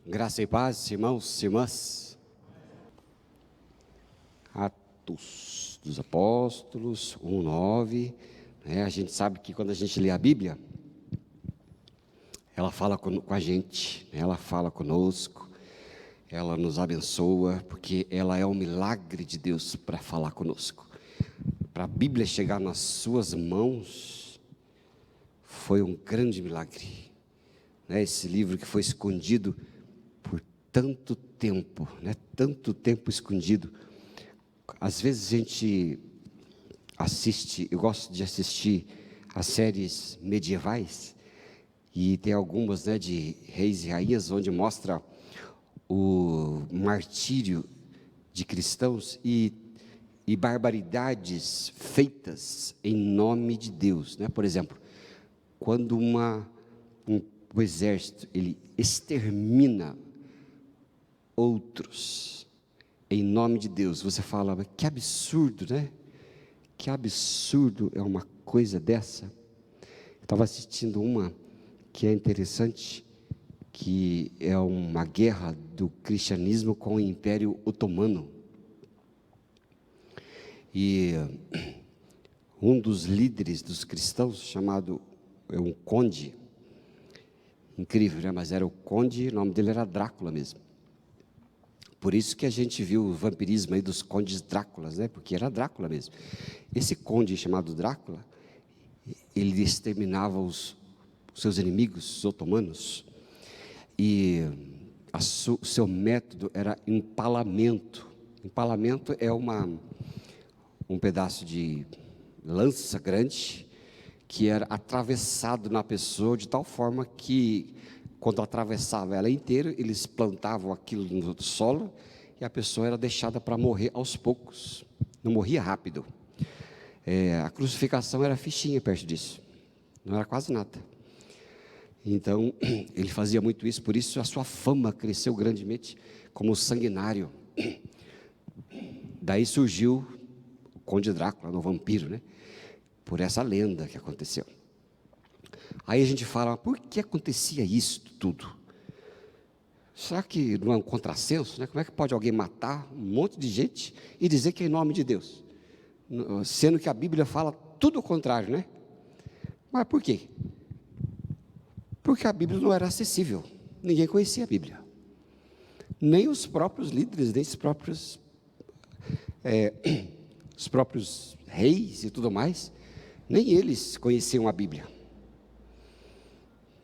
Graça e paz, irmãos e irmãs. Atos dos Apóstolos 1:9. A gente sabe que quando a gente lê a Bíblia, ela fala com a gente, ela fala conosco, ela nos abençoa, porque ela é um milagre de Deus para falar conosco. Para a Bíblia chegar nas suas mãos, foi um grande milagre. Esse livro que foi escondido por tanto tempo, tanto tempo escondido. Às vezes a gente assiste, eu gosto de assistir as séries medievais, e tem algumas de reis e rainhas, onde mostra o martírio de cristãos e barbaridades feitas em nome de Deus. Por exemplo, quando o exército ele extermina outros em nome de Deus, você fala, que absurdo, Que absurdo é uma coisa dessa. Eu estava assistindo uma que é interessante, que é uma guerra do cristianismo com o Império Otomano. E um dos líderes dos cristãos, chamado um conde, incrível, mas era o conde, o nome dele era Drácula mesmo. Por isso que a gente viu o vampirismo aí dos condes Dráculas, porque era Drácula mesmo. Esse conde chamado Drácula, ele exterminava os seus inimigos, os otomanos, e o seu método era empalamento. Empalamento é um pedaço de lança grande, que era atravessado na pessoa de tal forma que, quando atravessava ela inteira, eles plantavam aquilo no solo, e a pessoa era deixada para morrer aos poucos, não morria rápido. A crucificação era fichinha perto disso, não era quase nada. Então, ele fazia muito isso, por isso a sua fama cresceu grandemente como sanguinário. Daí surgiu o Conde Drácula, o vampiro, por essa lenda que aconteceu. Aí a gente fala, por que acontecia isso tudo? Será que não é um contrassenso? Como é que pode alguém matar um monte de gente e dizer que é em nome de Deus? Sendo que a Bíblia fala tudo o contrário, Mas por quê? Porque a Bíblia não era acessível, ninguém conhecia a Bíblia. Nem os próprios líderes, nem os próprios reis e tudo mais, nem eles conheciam a Bíblia.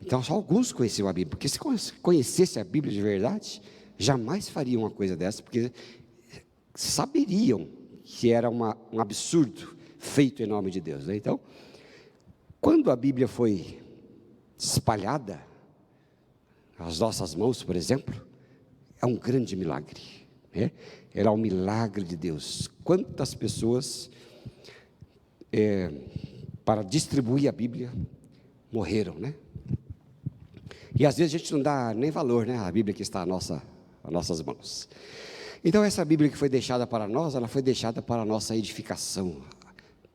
Então só alguns conheciam a Bíblia, porque se conhecesse a Bíblia de verdade, jamais fariam uma coisa dessa, porque saberiam que era um absurdo feito em nome de Deus. Então, quando a Bíblia foi espalhada nas nossas mãos, por exemplo, é um grande milagre, Era um milagre de Deus. Quantas pessoas, para distribuir a Bíblia, morreram, E às vezes a gente não dá nem valor, à Bíblia que está às nossas mãos. Então essa Bíblia que foi deixada para nós, ela foi deixada para a nossa edificação,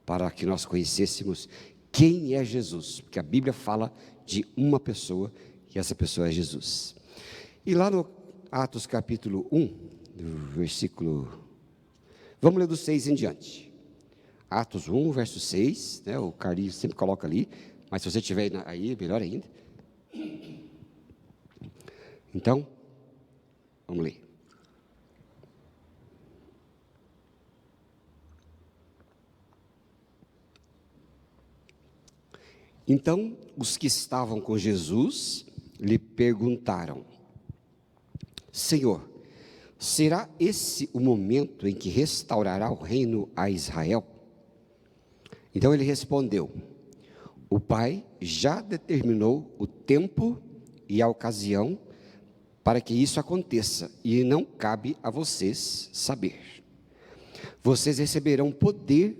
para que nós conhecêssemos quem é Jesus, porque a Bíblia fala de uma pessoa, e essa pessoa é Jesus. E lá no Atos capítulo 1, versículo, vamos ler do 6 em diante. Atos 1, verso 6, o Carlinhos sempre coloca ali, mas se você tiver aí, melhor ainda. Então, vamos ler. Então, os que estavam com Jesus lhe perguntaram: Senhor, será esse o momento em que restaurará o reino a Israel? Então ele respondeu: o Pai já determinou o tempo e a ocasião para que isso aconteça, e não cabe a vocês saber. Vocês receberão poder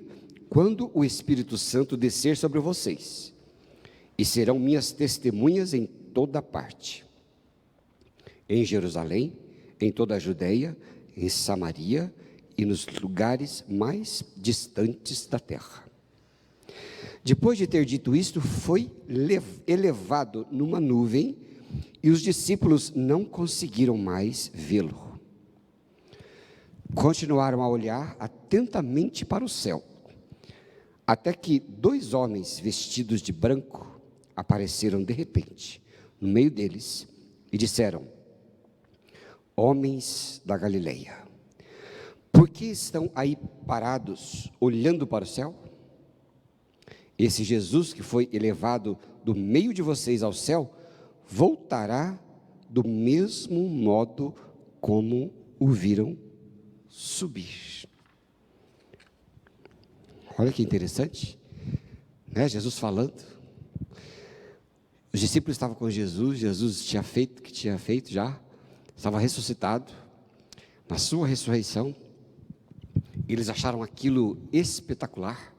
quando o Espírito Santo descer sobre vocês, e serão minhas testemunhas em toda parte, em Jerusalém, em toda a Judeia, em Samaria e nos lugares mais distantes da terra. Depois de ter dito isto, foi elevado numa nuvem e os discípulos não conseguiram mais vê-lo. Continuaram a olhar atentamente para o céu, até que 2 homens vestidos de branco apareceram de repente no meio deles e disseram: homens da Galileia, por que estão aí parados, olhando para o céu? Esse Jesus que foi elevado do meio de vocês ao céu, voltará do mesmo modo como o viram subir. Olha que interessante, né? Jesus falando. Os discípulos estavam com Jesus, Jesus tinha feito o que tinha feito já, estava ressuscitado. Na sua ressurreição, eles acharam aquilo espetacular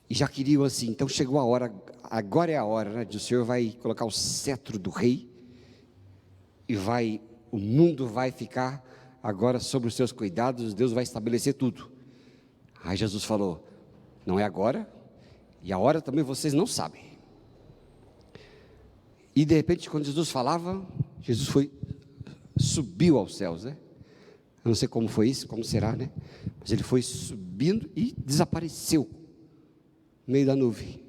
e já queriam assim, então chegou a hora, agora é a hora, né, de o Senhor vai colocar o cetro do rei e o mundo vai ficar agora sob os seus cuidados, Deus vai estabelecer tudo. Aí Jesus falou: não é agora, e a hora também vocês não sabem. E de repente, quando Jesus falava, Jesus subiu aos céus, né? Eu não sei como foi isso, como será, né? Mas ele foi subindo e desapareceu no meio da nuvem.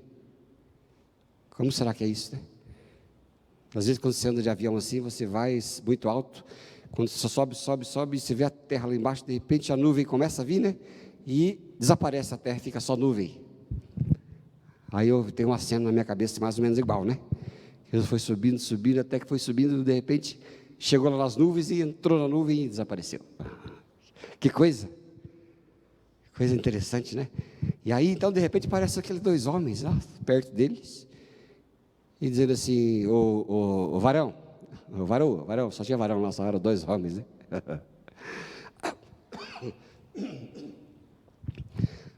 Como será que é isso, né? Às vezes quando você anda de avião assim, você vai muito alto, quando você sobe, você vê a terra lá embaixo, de repente a nuvem começa a vir, né? E desaparece a terra, fica só nuvem. Aí eu tenho uma cena na minha cabeça mais ou menos igual, né? Jesus foi subindo, até que foi subindo, de repente chegou lá nas nuvens e entrou na nuvem e desapareceu. Que coisa interessante, né? E aí então de repente aparecem aqueles 2 homens lá perto deles e dizendo assim: o varão, só tinha varão lá, só eram 2 homens, né?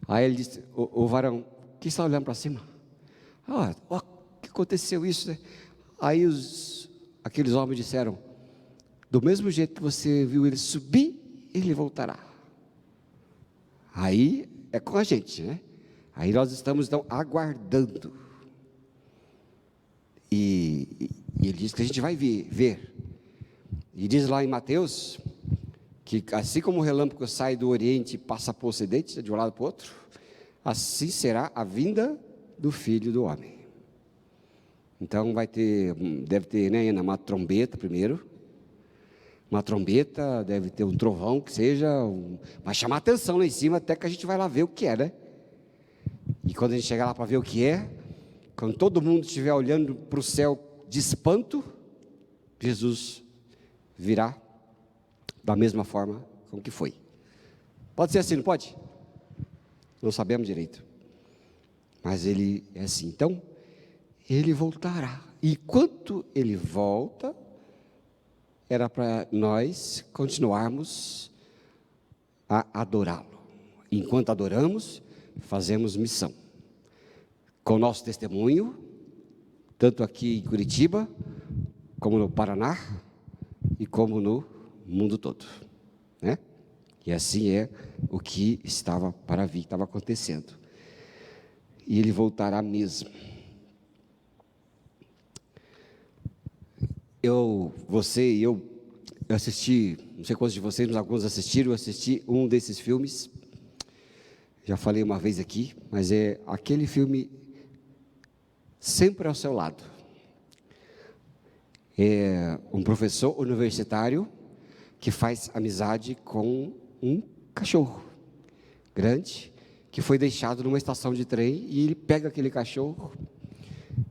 Aí ele disse: o varão, que está olhando para cima? O que aconteceu isso, né? Aí aqueles homens disseram: do mesmo jeito que você viu ele subir, ele voltará. Aí é com a gente, né? Aí nós estamos então aguardando. E ele diz que a gente vai ver. E diz lá em Mateus que assim como o relâmpago sai do Oriente e passa para o Ocidente, de um lado para o outro, assim será a vinda do Filho do Homem. Então deve ter, né, Ana, uma trombeta primeiro. Uma trombeta, deve ter um trovão, que seja, vai chamar atenção lá em cima, até que a gente vai lá ver o que é, né? E quando a gente chegar lá para ver o que é, quando todo mundo estiver olhando para o céu de espanto, Jesus virá da mesma forma como que foi. Pode ser assim, não pode? Não sabemos direito, mas ele é assim. Então, ele voltará, e enquanto ele volta, era para nós continuarmos a adorá-lo. Enquanto adoramos, fazemos missão. Com o nosso testemunho, tanto aqui em Curitiba, como no Paraná, e como no mundo todo, né? E assim é o que estava para vir, estava acontecendo. E ele voltará mesmo. Você e eu assisti, não sei quantos de vocês, mas alguns assistiram, eu assisti um desses filmes, já falei uma vez aqui, mas é aquele filme Sempre ao Seu Lado. É um professor universitário que faz amizade com um cachorro grande, que foi deixado numa estação de trem, e ele pega aquele cachorro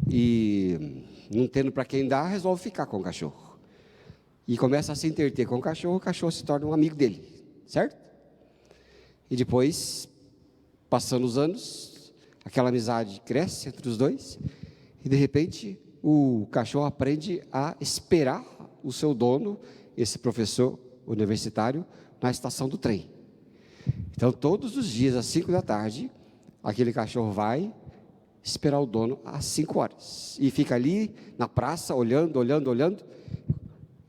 e, não tendo para quem dar, resolve ficar com o cachorro. E começa a se entreter com o cachorro se torna um amigo dele, certo? E depois, passando os anos, aquela amizade cresce entre os dois, e de repente, o cachorro aprende a esperar o seu dono, esse professor universitário, na estação do trem. Então, todos os dias, às 5 da tarde, aquele cachorro vai esperar o dono às 5 horas, e fica ali na praça, olhando,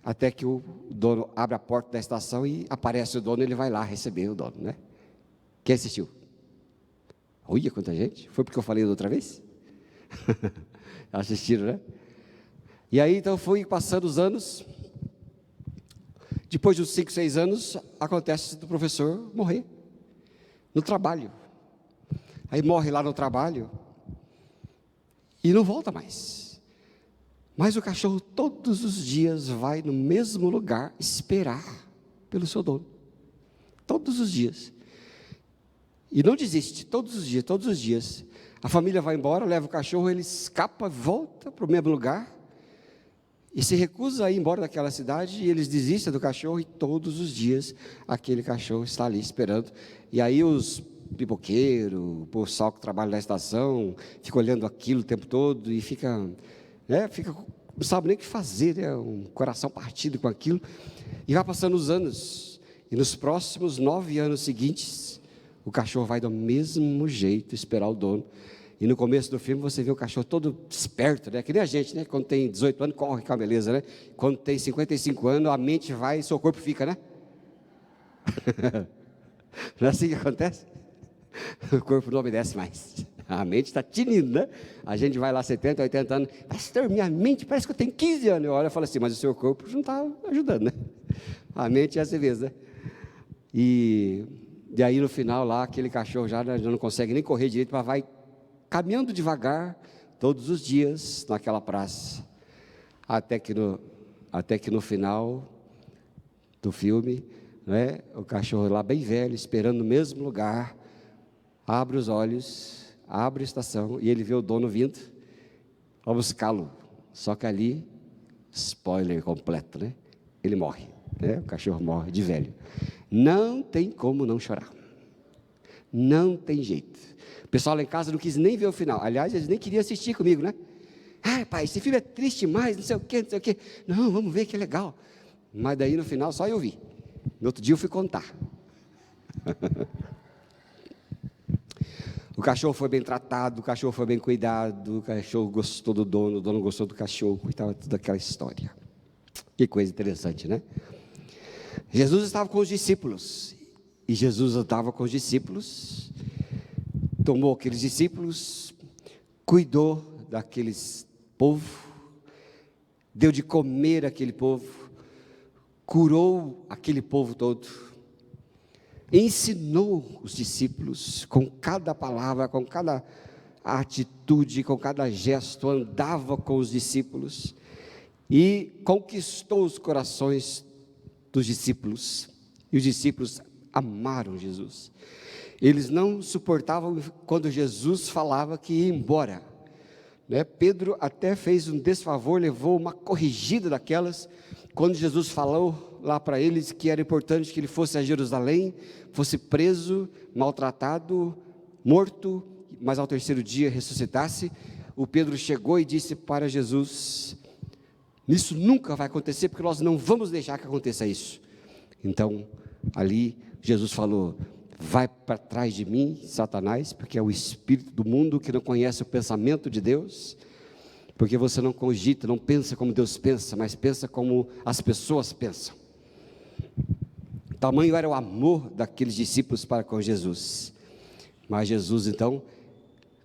até que o dono abre a porta da estação e aparece o dono, ele vai lá receber o dono, né? Quem assistiu? Olha quanta gente, foi porque eu falei da outra vez? Assistiram, né? E aí então fui passando os anos. Depois de uns 5, 6 anos, acontece do professor morrer no trabalho. Aí morre lá no trabalho e não volta mais. Mas o cachorro todos os dias vai no mesmo lugar esperar pelo seu dono. Todos os dias. E não desiste, todos os dias, todos os dias. A família vai embora, leva o cachorro, ele escapa, volta para o mesmo lugar e se recusa a ir embora daquela cidade, e eles desistem do cachorro, e todos os dias aquele cachorro está ali esperando. E aí os pipoqueiros, o pessoal que trabalha na estação, fica olhando aquilo o tempo todo e fica, não sabe nem o que fazer, né? Um coração partido com aquilo. E vai passando os anos, e nos próximos 9 anos seguintes, o cachorro vai do mesmo jeito esperar o dono. E no começo do filme você vê o cachorro todo esperto, né? Que nem a gente, né? Quando tem 18 anos, corre com a beleza, né? Quando tem 55 anos, a mente vai e seu corpo fica, né? Não é assim que acontece? O corpo não obedece mais. A mente está tinindo, né? A gente vai lá 70, 80 anos, pastor, minha mente parece que eu tenho 15 anos. Eu olho e falo assim, mas o seu corpo não está ajudando, né? A mente é assim mesmo, né? E aí no final lá, aquele cachorro já não consegue nem correr direito, mas vai caminhando devagar, todos os dias, naquela praça, até que no final do filme, né, o cachorro lá bem velho, esperando no mesmo lugar, abre os olhos, abre a estação, e ele vê o dono vindo, a buscá-lo, só que ali, spoiler completo, né, ele morre, né, o cachorro morre de velho. Não tem como não chorar, não tem jeito. O pessoal lá em casa não quis nem ver o final. Aliás, eles nem queriam assistir comigo, né? Ah, pai, esse filme é triste demais, não sei o quê, não sei o quê. Não, vamos ver que é legal. Mas daí no final só eu vi. No outro dia eu fui contar. O cachorro foi bem tratado, o cachorro foi bem cuidado, o cachorro gostou do dono, o dono gostou do cachorro, e estava tudo aquela história. Que coisa interessante, né? Jesus estava com os discípulos, e Jesus estava com os discípulos, tomou aqueles discípulos, cuidou daqueles povo, deu de comer aquele povo, curou aquele povo todo, ensinou os discípulos com cada palavra, com cada atitude, com cada gesto, andava com os discípulos e conquistou os corações dos discípulos, e os discípulos amaram Jesus. Eles não suportavam quando Jesus falava que ia embora, né? Pedro até fez um desfavor, levou uma corrigida daquelas, quando Jesus falou lá para eles que era importante que ele fosse a Jerusalém, fosse preso, maltratado, morto, mas ao terceiro dia ressuscitasse. O Pedro chegou e disse para Jesus, isso nunca vai acontecer, porque nós não vamos deixar que aconteça isso. Então, ali Jesus falou, vai para trás de mim, Satanás, porque é o espírito do mundo que não conhece o pensamento de Deus, porque você não cogita, não pensa como Deus pensa, mas pensa como as pessoas pensam. Tamanho era o amor daqueles discípulos para com Jesus, mas Jesus então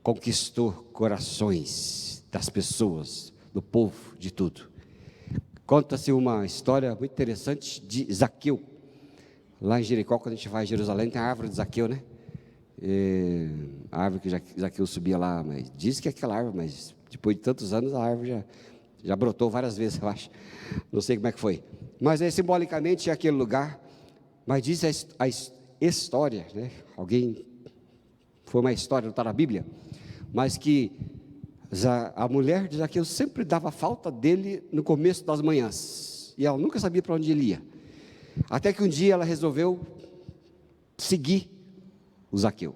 conquistou corações das pessoas, do povo, de tudo. Conta-se uma história muito interessante de Zaqueu. Lá em Jericó, quando a gente vai a Jerusalém, tem a árvore de Zaqueu, né? A árvore que Zaqueu subia lá, mas diz que é aquela árvore, mas depois de tantos anos a árvore já brotou várias vezes, eu acho. Não sei como é que foi. Mas simbolicamente é aquele lugar, mas diz a história, né? Foi uma história, não está na Bíblia, mas que a mulher de Zaqueu sempre dava falta dele no começo das manhãs, e ela nunca sabia para onde ele ia. Até que um dia ela resolveu seguir o Zaqueu.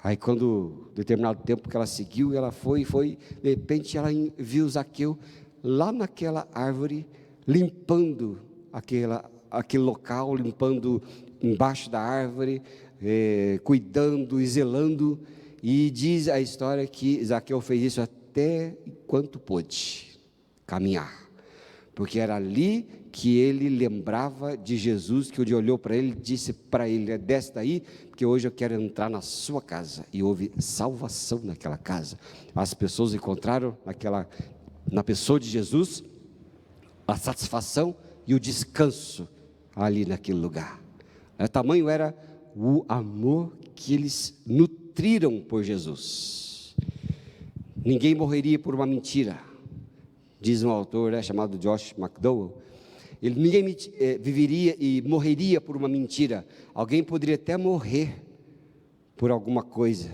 Aí quando, determinado tempo que ela seguiu, ela foi, de repente ela viu o Zaqueu lá naquela árvore, limpando aquele local, limpando embaixo da árvore, cuidando e zelando, e diz a história que Zaqueu fez isso até enquanto pôde caminhar, porque era ali que ele lembrava de Jesus, que ele olhou para ele e disse para ele, desce daí, porque hoje eu quero entrar na sua casa, e houve salvação naquela casa. As pessoas encontraram na pessoa de Jesus, a satisfação e o descanso ali naquele lugar. Tamanho era o amor que eles nutriram por Jesus. Ninguém morreria por uma mentira, diz um autor chamado Josh McDowell. Ninguém viveria e morreria por uma mentira. Alguém poderia até morrer por alguma coisa,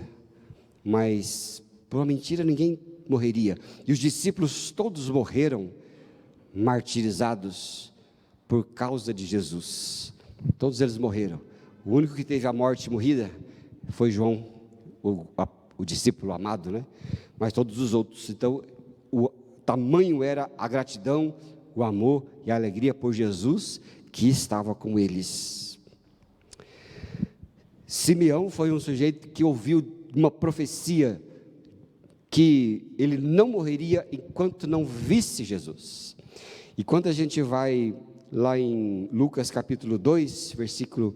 mas por uma mentira ninguém morreria. E os discípulos todos morreram martirizados por causa de Jesus. Todos eles morreram. O único que teve a morte morrida foi João, o discípulo amado, né? Mas todos os outros. Então, o tamanho era a gratidão, o amor e a alegria por Jesus que estava com eles. Simeão foi um sujeito que ouviu uma profecia que ele não morreria enquanto não visse Jesus. E quando a gente vai lá em Lucas capítulo 2, versículo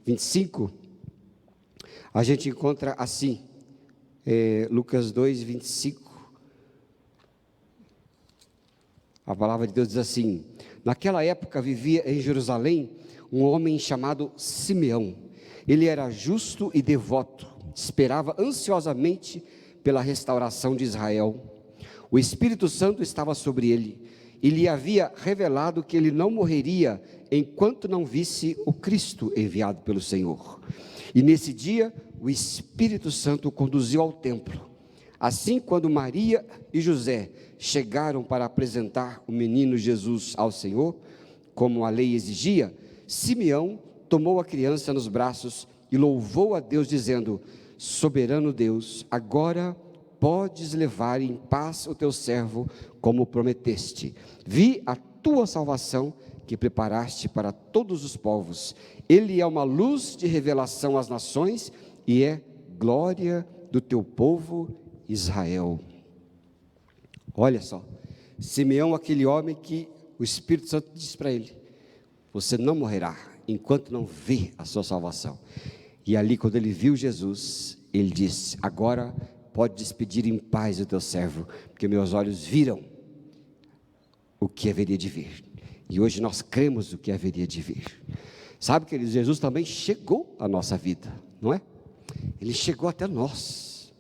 25, a gente encontra assim, Lucas 2, 25, a palavra de Deus diz assim: naquela época vivia em Jerusalém um homem chamado Simeão. Ele era justo e devoto, esperava ansiosamente pela restauração de Israel. O Espírito Santo estava sobre ele, e lhe havia revelado que ele não morreria enquanto não visse o Cristo enviado pelo Senhor. E nesse dia, o Espírito Santo o conduziu ao templo. Assim, quando Maria e José chegaram para apresentar o menino Jesus ao Senhor, como a lei exigia, Simeão tomou a criança nos braços e louvou a Deus, dizendo: soberano Deus, agora podes levar em paz o teu servo, como prometeste. Vi a tua salvação, que preparaste para todos os povos. Ele é uma luz de revelação às nações, e é glória do teu povo Israel. Olha só, Simeão, aquele homem que o Espírito Santo disse para ele: você não morrerá enquanto não vê a sua salvação. E ali, quando ele viu Jesus, ele disse: agora pode despedir em paz o teu servo, porque meus olhos viram o que haveria de vir. E hoje nós cremos o que haveria de vir. Sabe, queridos, Jesus também chegou à nossa vida, não é? Ele chegou até nós.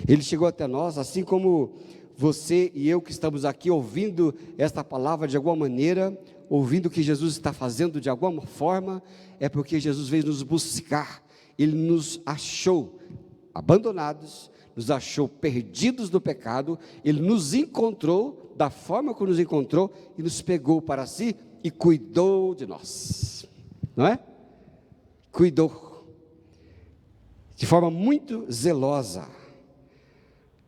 Ele chegou até nós, assim como você e eu que estamos aqui ouvindo esta palavra de alguma maneira, ouvindo o que Jesus está fazendo de alguma forma, é porque Jesus veio nos buscar. Ele nos achou abandonados, nos achou perdidos no pecado, Ele nos encontrou da forma como nos encontrou e nos pegou para si e cuidou de nós, não é? Cuidou de forma muito zelosa,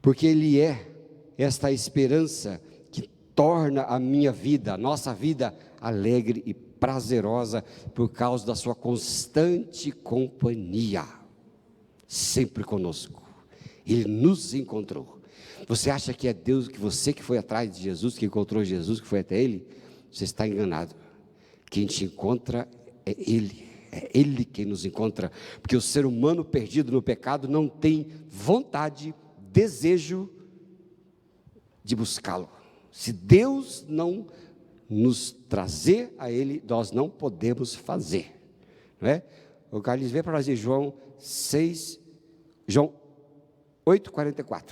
porque Ele é esta esperança que torna a minha vida, a nossa vida alegre e prazerosa por causa da sua constante companhia, sempre conosco. Ele nos encontrou. Você acha que é Deus, que você que foi atrás de Jesus, que encontrou Jesus, que foi até Ele? Você está enganado. Quem te encontra é Ele quem nos encontra, porque o ser humano perdido no pecado não tem vontade, desejo de buscá-lo. Se Deus não nos trazer a Ele, nós não podemos fazer, não é? O Carlos vem para nós em João 8,44.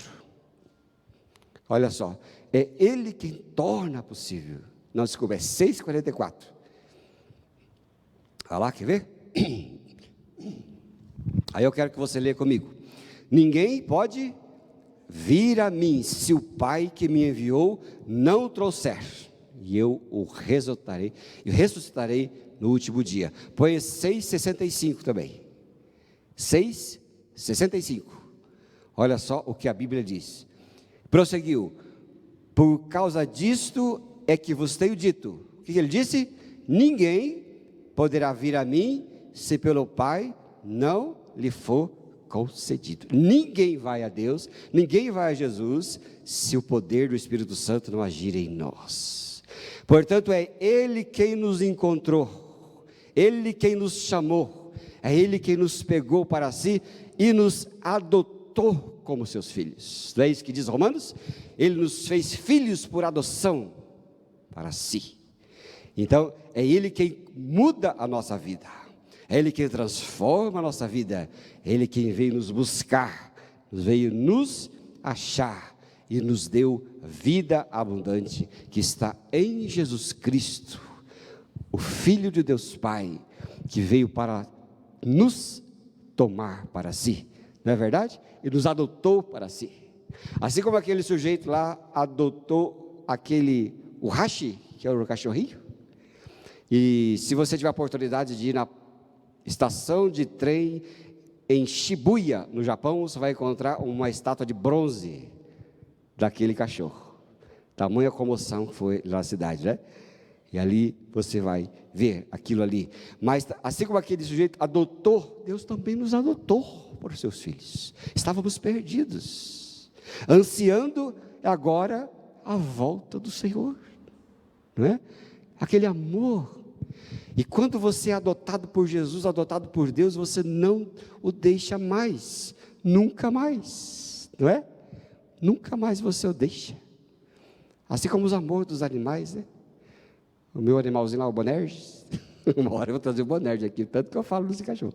Olha só, é Ele quem torna possível. Não, desculpa, é 6,44. Olha lá, quer ver? Aí eu quero que você leia comigo. Ninguém pode vir a mim se o Pai que me enviou não o trouxer, e eu o ressuscitarei no último dia. Põe 6,65 também. 6,65. Olha só o que a Bíblia diz. Prosseguiu: por causa disto é que vos tenho dito. O que ele disse? Ninguém poderá vir a mim se pelo Pai não lhe for concedido. Ninguém vai a Deus, ninguém vai a Jesus, se o poder do Espírito Santo não agir em nós. Portanto, é Ele quem nos encontrou, Ele quem nos chamou, é Ele quem nos pegou para si e nos adotou adotou como seus filhos. Não é isso que diz Romanos? Ele nos fez filhos por adoção para si. Então, é Ele quem muda a nossa vida, é Ele quem transforma a nossa vida, é Ele quem veio nos buscar, veio nos achar e nos deu vida abundante, que está em Jesus Cristo, o Filho de Deus Pai, que veio para nos tomar para si, não é verdade? E nos adotou para si, assim como aquele sujeito lá adotou o Hashi, que era o cachorrinho. E se você tiver a oportunidade de ir na estação de trem em Shibuya, no Japão, você vai encontrar uma estátua de bronze daquele cachorro. Tamanha comoção que foi lá na cidade, né? E ali você vai ver aquilo ali. Mas assim como aquele sujeito adotou, Deus também nos adotou por seus filhos. Estávamos perdidos, ansiando agora a volta do Senhor, não é? Aquele amor. E quando você é adotado por Jesus, adotado por Deus, você não o deixa mais, nunca mais, não é? Nunca mais você o deixa. Assim como os amores dos animais, né? O meu animalzinho lá, o Bonerges, uma hora eu vou trazer o Bonerges aqui, tanto que eu falo desse cachorro.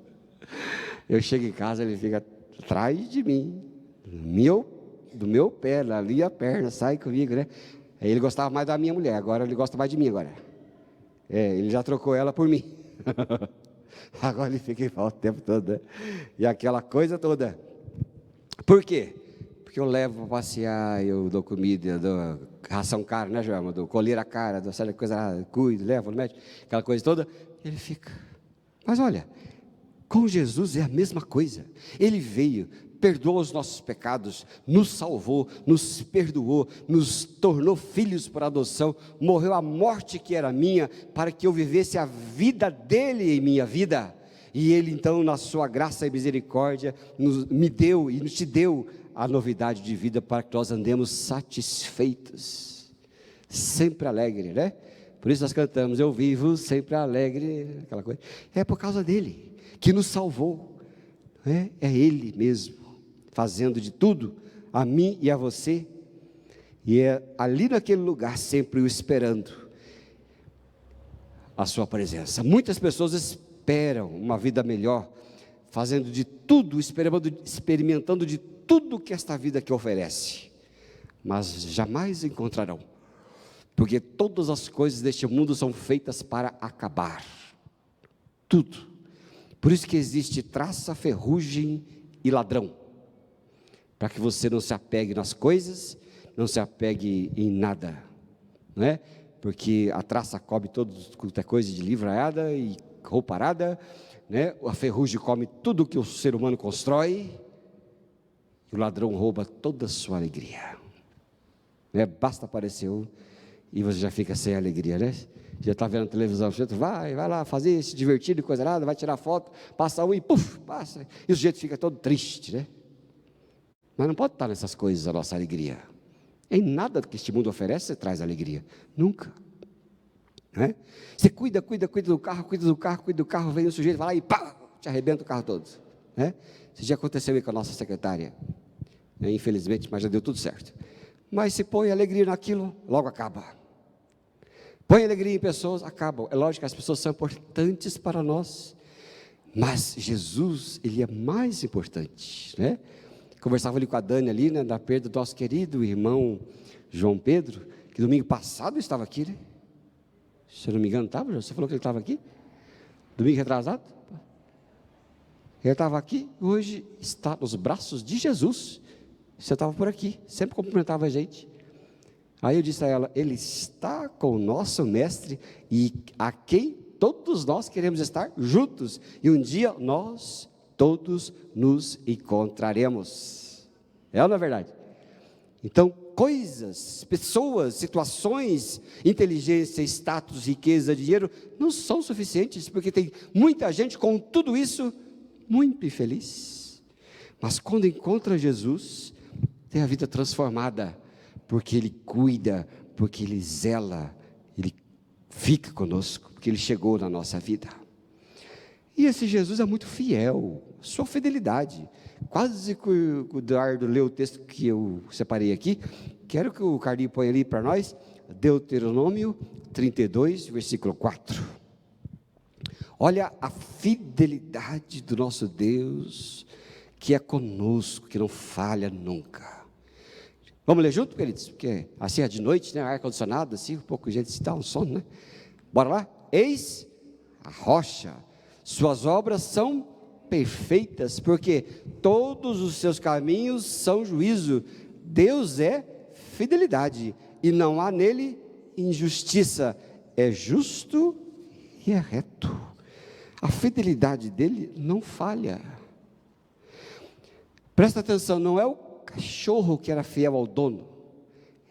Eu chego em casa, ele fica atrás de mim, do meu pé, ali a perna, sai comigo, né? Aí ele gostava mais da minha mulher, agora ele gosta mais de mim agora. Ele já trocou ela por mim. Agora ele fica em volta o tempo todo, né? E aquela coisa toda. Por quê? Porque eu levo para passear, eu dou comida, eu dou ração cara, né, Joelma? Dou colher a cara, dou certa coisa, cuido, levo no médico, aquela coisa toda. Ele fica. Mas olha, com Jesus é a mesma coisa. Ele veio, perdoou os nossos pecados, nos salvou, nos perdoou, nos tornou filhos por adoção, morreu a morte que era minha, para que eu vivesse a vida dele em minha vida. E ele então, na sua graça e misericórdia, me deu e nos te deu a novidade de vida, para que nós andemos satisfeitos, sempre alegre, né? Por isso nós cantamos, eu vivo sempre alegre, aquela coisa. É por causa dele, que nos salvou, né? É ele mesmo, fazendo de tudo, a mim e a você, e é ali naquele lugar, sempre o esperando, a sua presença. Muitas pessoas esperam uma vida melhor, fazendo de tudo, experimentando de tudo que esta vida que oferece, mas jamais encontrarão, porque todas as coisas deste mundo são feitas para acabar, tudo. Por isso que existe traça, ferrugem e ladrão, para que você não se apegue nas coisas, não se apegue em nada, não é? Porque a traça come toda coisa de livraiada e rouparada, né? A ferrugem come tudo que o ser humano constrói, e o ladrão rouba toda a sua alegria, né? Basta aparecer um, e você já fica sem alegria, né? Já está vendo a televisão, vai lá fazer, se divertir de coisa nada, vai tirar foto, passa um e puf, passa, e o sujeito fica todo triste, né? Mas não pode estar nessas coisas a nossa alegria. Em nada que este mundo oferece você traz alegria, nunca, né? Você cuida do carro, vem o sujeito, vai lá e pá, te arrebenta o carro todo, né? Isso já aconteceu aí com a nossa secretária, né? Infelizmente, mas já deu tudo certo. Mas se põe alegria naquilo, logo acaba. Põe alegria em pessoas, acabam. É lógico que as pessoas são importantes para nós, mas Jesus, Ele é mais importante, né? Conversava ali com a Dani ali, né, da perda do nosso querido irmão João Pedro, que domingo passado estava aqui, né? Se eu não me engano, estava, você falou que ele estava aqui? Domingo retrasado? Ele estava aqui, hoje está nos braços de Jesus. Você estava por aqui, sempre cumprimentava a gente. Aí eu disse a ela, ele está com o nosso mestre, e a quem todos nós queremos estar juntos, e um dia nós todos nos encontraremos. É ou não é verdade? Então, coisas, pessoas, situações, inteligência, status, riqueza, dinheiro, não são suficientes, porque tem muita gente com tudo isso, muito infeliz. Mas quando encontra Jesus, tem a vida transformada, porque Ele cuida, porque Ele zela, Ele fica conosco, porque Ele chegou na nossa vida. E esse Jesus é muito fiel, sua fidelidade. Quase que o Eduardo leu o texto que eu separei aqui. Quero que o Carlinhos ponha ali para nós, Deuteronômio 32, versículo 4. Olha a fidelidade do nosso Deus, que é conosco, que não falha nunca. Vamos ler junto, queridos? Porque assim é de noite, né? Ar-condicionado, assim, um pouco de gente se dá um sono, né? Bora lá? Eis a rocha, suas obras são perfeitas, porque todos os seus caminhos são juízo. Deus é fidelidade, e não há nele injustiça. É justo e é reto. A fidelidade dele não falha. Presta atenção, não é o cachorro que era fiel ao dono,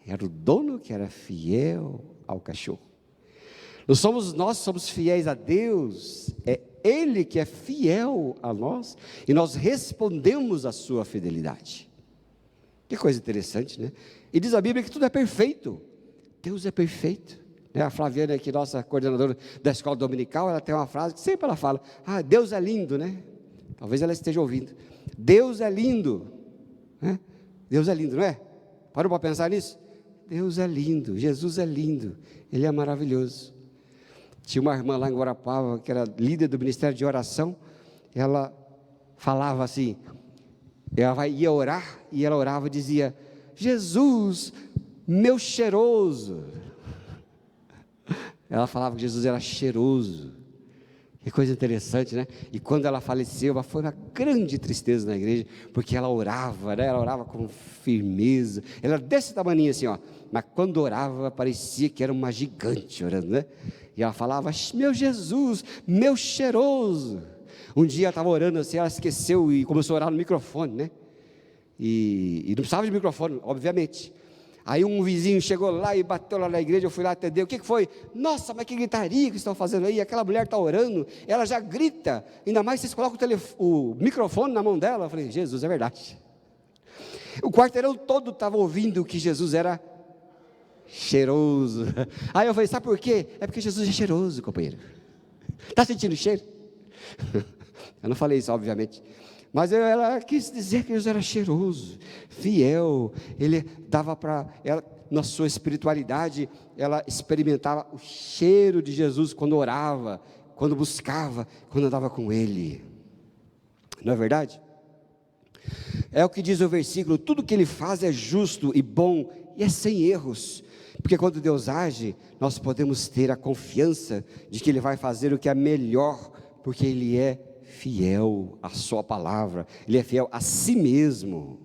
era o dono que era fiel ao cachorro. Nós somos fiéis a Deus, é Ele que é fiel a nós, e nós respondemos à sua fidelidade. Que coisa interessante, né? E diz a Bíblia que tudo é perfeito, Deus é perfeito. A Flaviana, aqui, nossa coordenadora da escola dominical, ela tem uma frase que sempre ela fala, Deus é lindo, né? Talvez ela esteja ouvindo. Deus é lindo, né? Deus é lindo, não é? Parou para pensar nisso? Deus é lindo, Jesus é lindo, Ele é maravilhoso. Tinha uma irmã lá em Guarapava, que era líder do ministério de oração, ela falava assim, ela ia orar, e ela orava e dizia, Jesus, meu cheiroso. Ela falava que Jesus era cheiroso. Que coisa interessante, né? E quando ela faleceu, foi uma grande tristeza na igreja, porque ela orava, né? Ela orava com firmeza, ela era desse tamanho assim, ó, mas quando orava, parecia que era uma gigante orando, né? E ela falava, meu Jesus, meu cheiroso. Um dia ela estava orando assim, ela esqueceu e começou a orar no microfone, né? E não precisava de microfone, obviamente. Aí um vizinho chegou lá e bateu lá na igreja, eu fui lá atender, o que foi? Nossa, mas que gritaria que estão fazendo aí, aquela mulher está orando, ela já grita, ainda mais vocês colocam o microfone na mão dela. Eu falei, Jesus, é verdade. O quarteirão todo estava ouvindo que Jesus era cheiroso. Aí eu falei, sabe por quê? É porque Jesus é cheiroso, companheiro. Está sentindo cheiro? Eu não falei isso, obviamente. Mas ela quis dizer que Jesus era cheiroso, fiel. Ele dava para ela, na sua espiritualidade, ela experimentava o cheiro de Jesus quando orava, quando buscava, quando andava com Ele. Não é verdade? É o que diz o versículo, tudo que Ele faz é justo e bom, e é sem erros. Porque quando Deus age, nós podemos ter a confiança de que Ele vai fazer o que é melhor, porque Ele é fiel à sua palavra, Ele é fiel a si mesmo,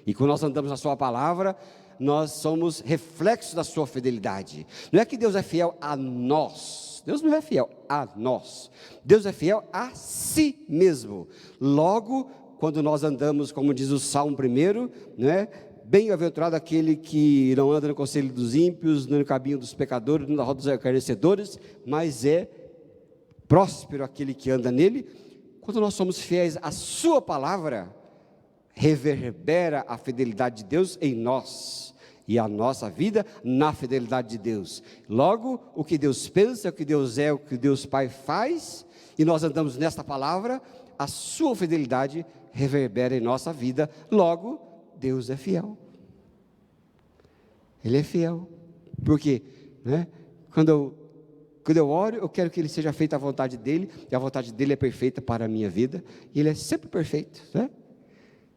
e quando nós andamos na sua palavra, nós somos reflexos da sua fidelidade. Não é que Deus é fiel a nós, Deus não é fiel a nós, Deus é fiel a si mesmo. Logo, quando nós andamos, como diz o Salmo 1, né? Bem-aventurado aquele que não anda no conselho dos ímpios, nem no caminho dos pecadores, nem na roda dos escarnecedores, mas é próspero aquele que anda nele. Quando nós somos fiéis à sua palavra, reverbera a fidelidade de Deus em nós, e a nossa vida na fidelidade de Deus. Logo, o que Deus pensa, o que Deus é, o que Deus Pai faz, e nós andamos nesta palavra, a sua fidelidade reverbera em nossa vida. Logo, Deus é fiel. Ele é fiel. Por quê? Né? Quando eu oro, eu quero que Ele seja feita a vontade dEle, e a vontade dEle é perfeita para a minha vida, e Ele é sempre perfeito, né?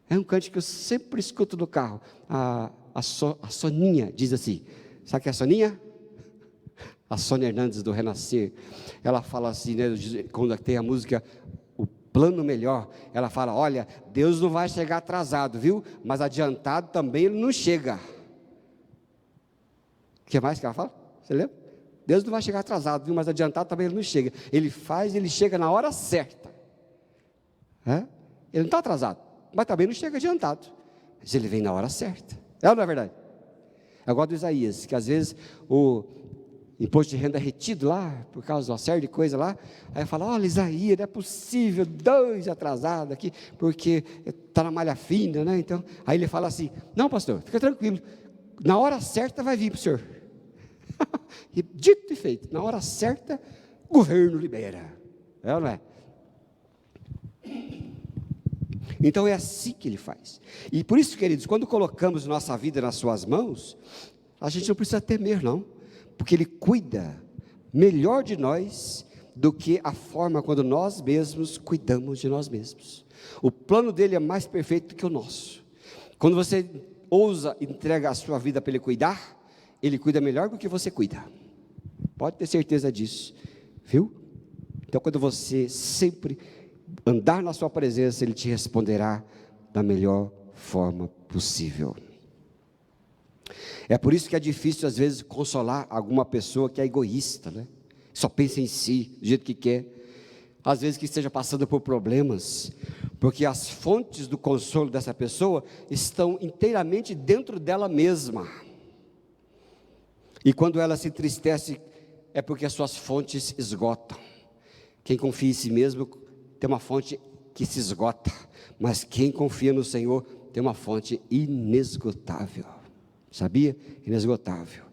É um cântico que eu sempre escuto no carro. A Soninha diz assim, sabe que é a Soninha? A Sônia Hernandes do Renascer, ela fala assim, né, quando tem a música O Plano Melhor, ela fala, olha, Deus não vai chegar atrasado, viu? Mas adiantado também Ele não chega. O que mais que ela fala? Você lembra? Deus não vai chegar atrasado, viu? Mas adiantado também Ele não chega. Ele faz, Ele chega na hora certa. Ele não está atrasado, mas também não chega adiantado. Mas Ele vem na hora certa. É ou não é verdade? Eu gosto do Isaías, que às vezes o imposto de renda é retido lá, por causa de uma série de coisas lá. Aí fala, olha Isaías, não é possível, 2 atrasados aqui, porque está na malha fina, né? Então, aí ele fala assim, não pastor, fica tranquilo, na hora certa vai vir para o senhor. E dito e feito, na hora certa, o governo libera. É ou não é? Então é assim que Ele faz. E por isso, queridos, quando colocamos nossa vida nas suas mãos, a gente não precisa temer não, porque Ele cuida melhor de nós do que a forma quando nós mesmos cuidamos de nós mesmos. O plano dele é mais perfeito do que o nosso. Quando você ousa entrega a sua vida para Ele cuidar, Ele cuida melhor do que você cuida. Pode ter certeza disso, viu? Então quando você sempre andar na sua presença, Ele te responderá da melhor forma possível. É por isso que é difícil às vezes consolar alguma pessoa que é egoísta, né? Só pensa em si, do jeito que quer. Às vezes que esteja passando por problemas, porque as fontes do consolo dessa pessoa estão inteiramente dentro dela mesma. E quando ela se entristece, é porque as suas fontes esgotam. Quem confia em si mesmo tem uma fonte que se esgota, mas quem confia no Senhor tem uma fonte inesgotável. Sabia? Inesgotável.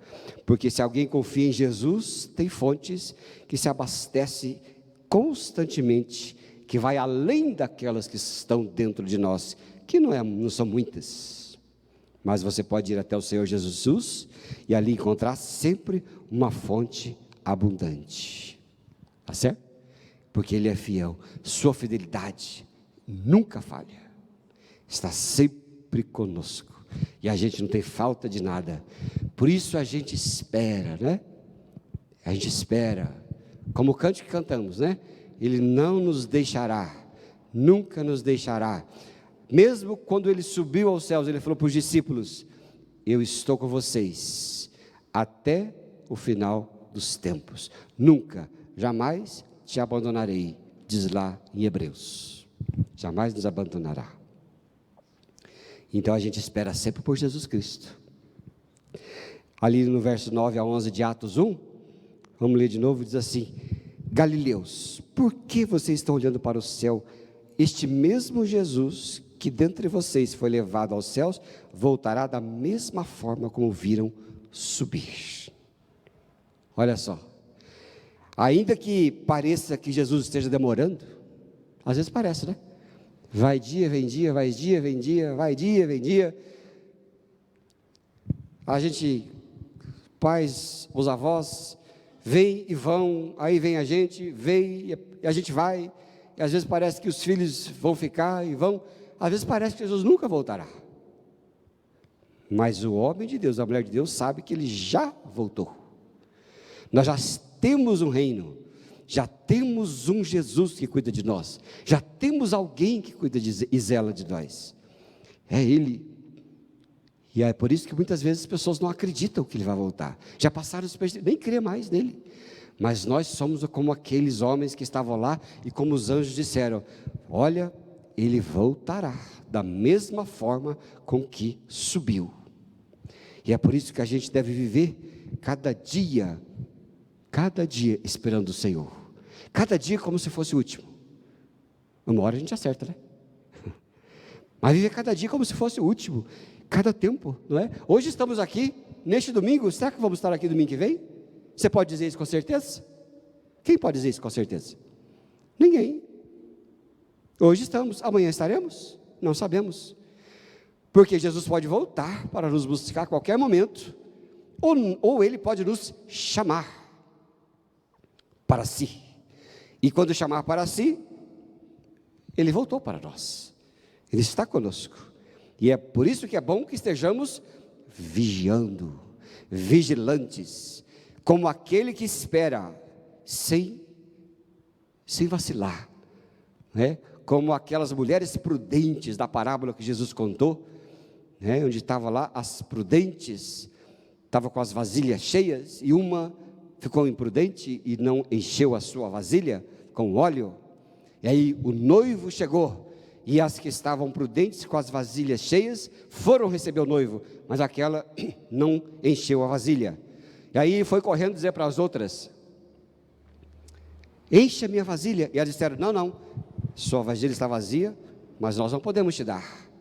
Porque se alguém confia em Jesus, tem fontes que se abastecem constantemente, que vai além daquelas que estão dentro de nós, que não são muitas, mas você pode ir até o Senhor Jesus e ali encontrar sempre uma fonte abundante, tá certo? Porque Ele é fiel, sua fidelidade nunca falha, está sempre conosco, e a gente não tem falta de nada, por isso a gente espera, né? A gente espera, como o cântico que cantamos, né? Ele não nos deixará, nunca nos deixará, mesmo quando Ele subiu aos céus, Ele falou para os discípulos, eu estou com vocês, até o final dos tempos, nunca, jamais te abandonarei, diz lá em Hebreus, jamais nos abandonará. Então a gente espera sempre por Jesus Cristo. Ali no verso 9 a 11 de Atos 1, vamos ler de novo, diz assim, Galileus, por que vocês estão olhando para o céu? Este mesmo Jesus, que dentre vocês foi levado aos céus, voltará da mesma forma como viram subir. Olha só, ainda que pareça que Jesus esteja demorando, às vezes parece, né? Vai dia, vem dia, vai dia, vem dia, vai dia, vem dia. A gente, pais, os avós, vêm e vão, aí vem a gente, vem e a gente vai, e às vezes parece que os filhos vão ficar e vão, às vezes parece que Jesus nunca voltará. Mas o homem de Deus, a mulher de Deus, sabe que Ele já voltou. Nós já temos um reino, já temos um Jesus que cuida de nós, já temos alguém que cuida e zela de nós, é Ele. E é por isso que muitas vezes as pessoas não acreditam que Ele vai voltar, já passaram, nem crê mais nele, mas nós somos como aqueles homens que estavam lá, e como os anjos disseram, olha, Ele voltará, da mesma forma com que subiu, e é por isso que a gente deve viver cada dia esperando o Senhor, cada dia como se fosse o último, uma hora a gente acerta, né? Mas viver cada dia como se fosse o último, cada tempo, não é? Hoje estamos aqui, neste domingo, será que vamos estar aqui domingo que vem? Você pode dizer isso com certeza? Quem pode dizer isso com certeza? Ninguém. Hoje estamos, amanhã estaremos? Não sabemos, porque Jesus pode voltar para nos buscar a qualquer momento, ou Ele pode nos chamar para si, e quando chamar para si, Ele voltou para nós, Ele está conosco, e é por isso que é bom que estejamos vigiando, vigilantes, como aquele que espera, sem vacilar, né? Como aquelas mulheres prudentes da parábola que Jesus contou, né? Onde estava lá as prudentes, estavam com as vasilhas cheias, e uma ficou imprudente e não encheu a sua vasilha com óleo, e aí o noivo chegou, e as que estavam prudentes com as vasilhas cheias, foram receber o noivo, mas aquela não encheu a vasilha, e aí foi correndo dizer para as outras, enche a minha vasilha, e elas disseram, não, sua vasilha está vazia, mas nós não podemos te dar,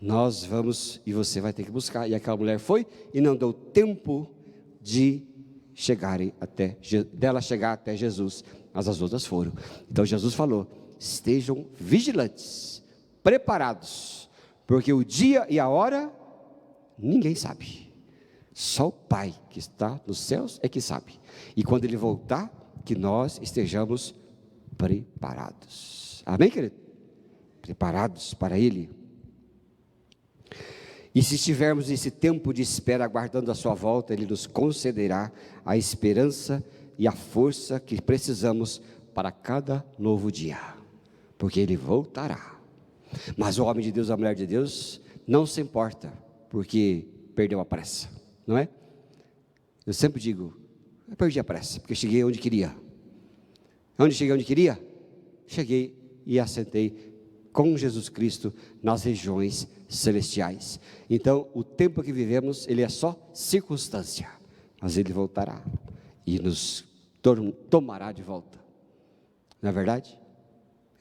nós vamos, e você vai ter que buscar, e aquela mulher foi, e não deu tempo dela chegar até Jesus, mas as outras foram. Então Jesus falou, estejam vigilantes, preparados, porque o dia e a hora ninguém sabe, só o Pai que está nos céus é que sabe, e quando Ele voltar, que nós estejamos preparados, amém, querido? Preparados para Ele. E se estivermos nesse tempo de espera, aguardando a sua volta, Ele nos concederá a esperança e a força que precisamos para cada novo dia, porque Ele voltará. Mas o homem de Deus, a mulher de Deus, não se importa, porque perdeu a pressa, não é? Eu sempre digo, eu perdi a pressa, porque cheguei onde queria. Onde cheguei onde queria? Cheguei e assentei com Jesus Cristo nas regiões celestiais. Então, o tempo que vivemos, ele é só circunstância, mas Ele voltará e nos tomará de volta, não é verdade?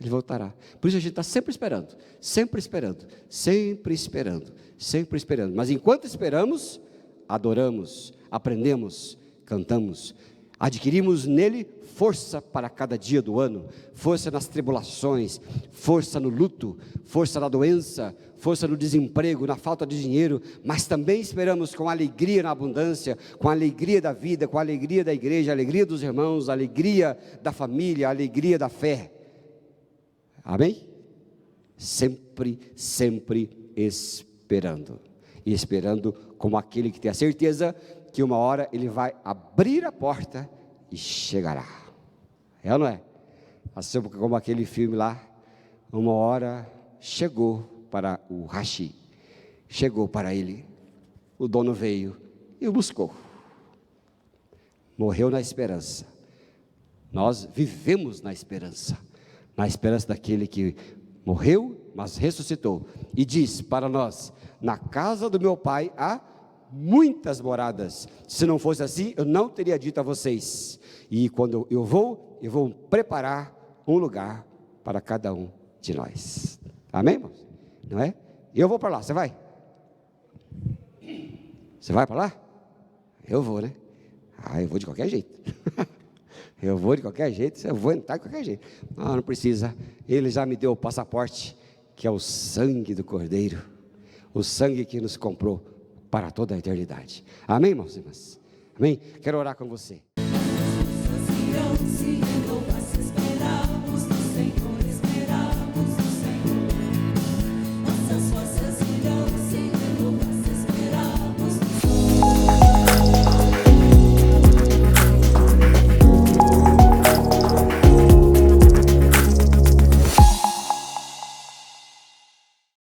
Ele voltará, por isso a gente está sempre esperando, sempre esperando, sempre esperando, sempre esperando, mas enquanto esperamos, adoramos, aprendemos, cantamos, adquirimos nele força para cada dia do ano, força nas tribulações, força no luto, força na doença, força no desemprego, na falta de dinheiro, mas também esperamos com alegria na abundância, com alegria da vida, com alegria da igreja, alegria dos irmãos, alegria da família, alegria da fé, amém? Sempre, sempre esperando, e esperando como aquele que tem a certeza que uma hora Ele vai abrir a porta e chegará, é ou não é? Assim como aquele filme lá, uma hora chegou para o Rashi, chegou para ele, o dono veio e o buscou, morreu na esperança, nós vivemos na esperança daquele que morreu, mas ressuscitou, e diz para nós, na casa do meu Pai há muitas moradas, se não fosse assim, eu não teria dito a vocês, e quando eu vou preparar um lugar para cada um de nós, amém, irmãos? Não é? Eu vou para lá, você vai? Você vai para lá? Eu vou, né? Eu vou de qualquer jeito, eu vou de qualquer jeito, eu vou entrar de qualquer jeito, não precisa, Ele já me deu o passaporte, que é o sangue do Cordeiro, o sangue que nos comprou para toda a eternidade, amém, irmãos e irmãs? Amém? Quero orar com você.